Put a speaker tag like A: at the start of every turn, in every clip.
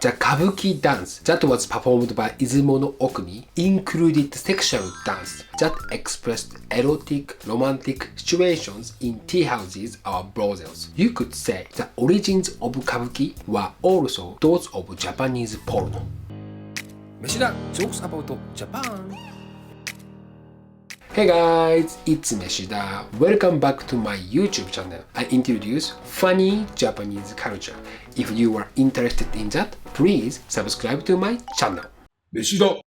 A: The Kabuki dance that was performed by Izumo no OKuni included sexual dance that expressed erotic, romantic situations in tea houses or brothels. You could say the origins of Kabuki were also those of Japanese porno. Meshida jokes about Japan. Hey guys, it's Meshida. Welcome back to my YouTube channel. I introduce funny Japanese culture. If you are interested in that, please subscribe to my channel. Meshida.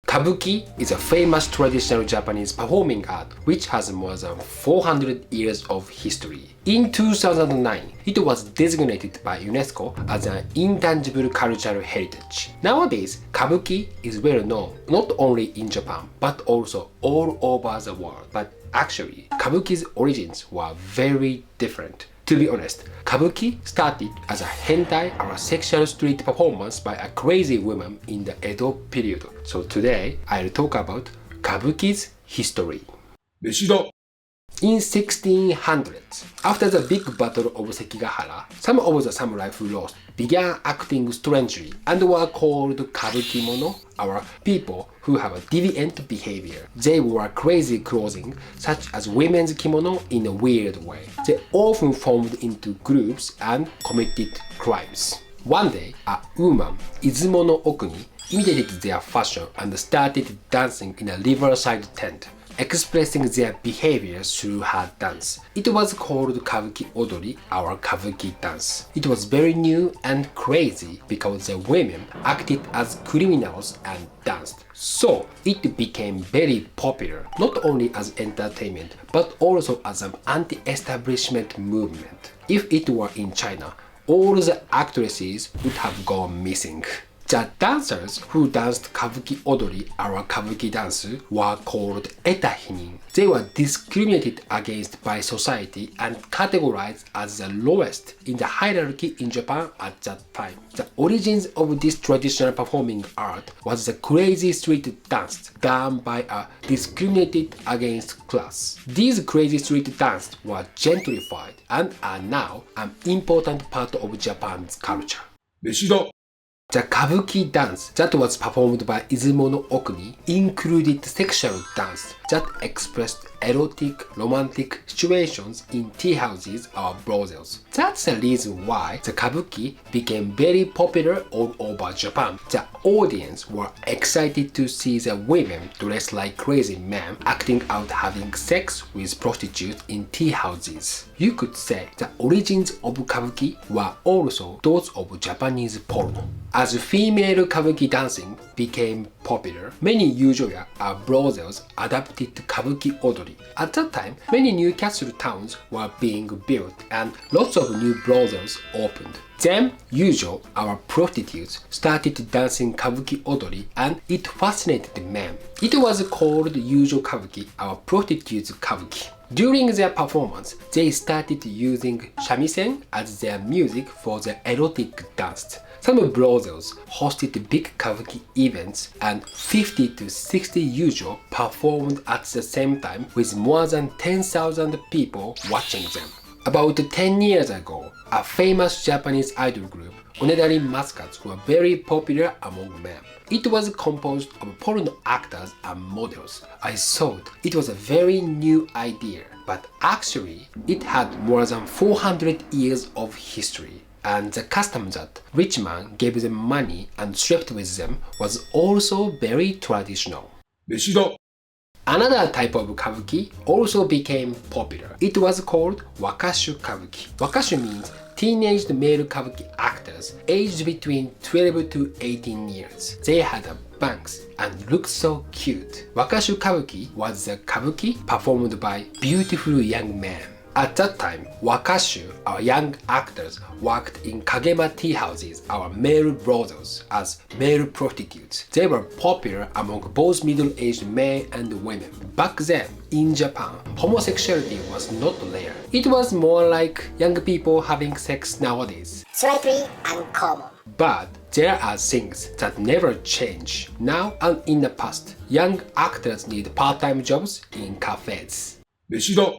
A: Kabuki is a famous traditional Japanese performing art which has more than 400 years of history. In 2009, it was designated by UNESCO as an intangible cultural heritage. Nowadays, Kabuki is well known not only in Japan but also all over the world. But actually, Kabuki's origins were very different. To be honest, Kabuki started as a hentai or a sexual street performance by a crazy woman in the Edo period. So today, I'll talk about Kabuki's history. Meshida. In 1600s, after the big battle of Sekigahara, some of the samurai who lost began acting strangely and were called Kabukimono, or people who have a deviant behavior. They wore crazy clothing, such as women's kimono, in a weird way. They often formed into groups and committed crimes. One day, a woman, Izumo no Okuni, imitated their fashion and started dancing in a riverside tent, expressing their behavior through her dance. It was called Kabuki Odori, or Kabuki dance. It was very new and crazy because the women acted as criminals and danced. So it became very popular, not only as entertainment, but also as an anti-establishment movement. If it were in China, all the actresses would have gone missing. The dancers who danced Kabuki Odori or Kabuki dance were called etahinin. They were discriminated against by society and categorized as the lowest in the hierarchy in Japan at that time. The origins of this traditional performing art was the crazy street dance done by a discriminated against class. These crazy street dances were gentrified and are now an important part of Japan's culture. Meshida. The Kabuki dance that was performed by Izumo no Okuni included sexual dance that expressed erotic, romantic situations in tea houses or brothels. That's the reason why the Kabuki became very popular all over Japan. The audience were excited to see the women dressed like crazy men acting out having sex with prostitutes in tea houses. You could say the origins of Kabuki were also those of Japanese porno. As female Kabuki dancing became popular, many yujoya or brothels adapted Kabuki Odori. At that time, many new castle towns were being built and lots of new brothels opened. Then, yujo, our prostitutes, started dancing Kabuki Odori and it fascinated men. It was called Yujo Kabuki, our prostitutes Kabuki. During their performance, they started using shamisen as their music for the erotic dance. Some brothels hosted big Kabuki events and 50 to 60 yujo performed at the same time with more than 10,000 people watching them. About 10 years ago, a famous Japanese idol group, Onedari Mascots, were very popular among men. It was composed of porno actors and models. I thought it was a very new idea, but actually it had more than 400 years of history. And the custom that rich man gave them money and slept with them was also very traditional. Meshida. Another type of Kabuki also became popular. It was called Wakashu Kabuki. Wakashu means teenage male Kabuki actors aged between 12 to 18 years. They had bangs and looked so cute. Wakashu Kabuki was the Kabuki performed by beautiful young men. At that time, Wakashu, our young actors, worked in Kagema tea houses, our male brothels, as male prostitutes. They were popular among both middle-aged men and women. Back then, in Japan, homosexuality was not rare. It was more like young people having sex nowadays.
B: Slightly uncommon.
A: But there are things that never change. Now and in the past, young actors need part-time jobs in cafes. Meshida.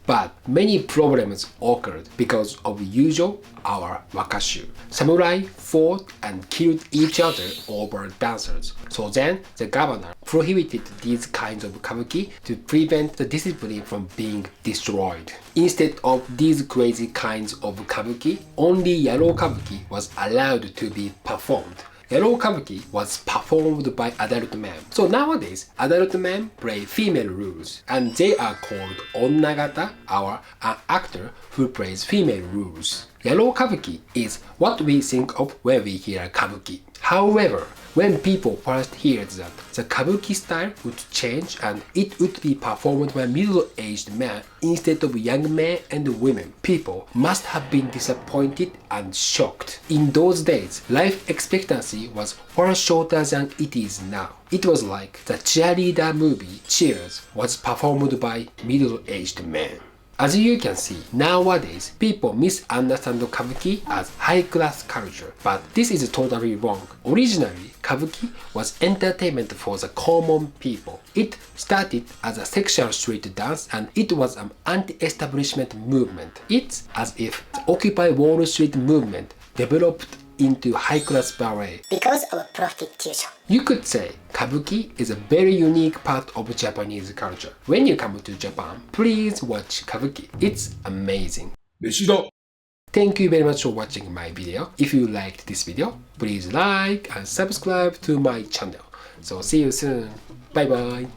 A: But many problems occurred because of usual our Wakashu. Samurai fought and killed each other over dancers. So then the governor prohibited these kinds of kabuki to prevent the discipline from being destroyed. Instead of these crazy kinds of kabuki, only Yaro Kabuki was allowed to be performed. Yaro Kabuki was performed by adult men. So nowadays, adult men play female roles, and they are called onnagata, or an actor who plays female roles. Yaro Kabuki is what we think of when we hear kabuki. However, when people first heard that the kabuki style would change and it would be performed by middle-aged men instead of young men and women, people must have been disappointed and shocked. In those days, life expectancy was far shorter than it is now. It was like the cheerleader movie Cheers was performed by middle-aged men. As you can see, nowadays people misunderstand kabuki as high-class culture, but this is totally wrong. Originally, kabuki was entertainment for the common people. It started as a sexual street dance and it was an anti-establishment movement. It's as if the Occupy Wall Street movement developed into high-class ballet
B: because of prostitution.
A: You could say kabuki is a very unique part of Japanese culture. When you come to Japan, please watch kabuki. It's amazing.
C: Meshida.
A: Thank you very much for watching my video. If you liked this video, please like and subscribe to my channel. So see you soon. Bye bye.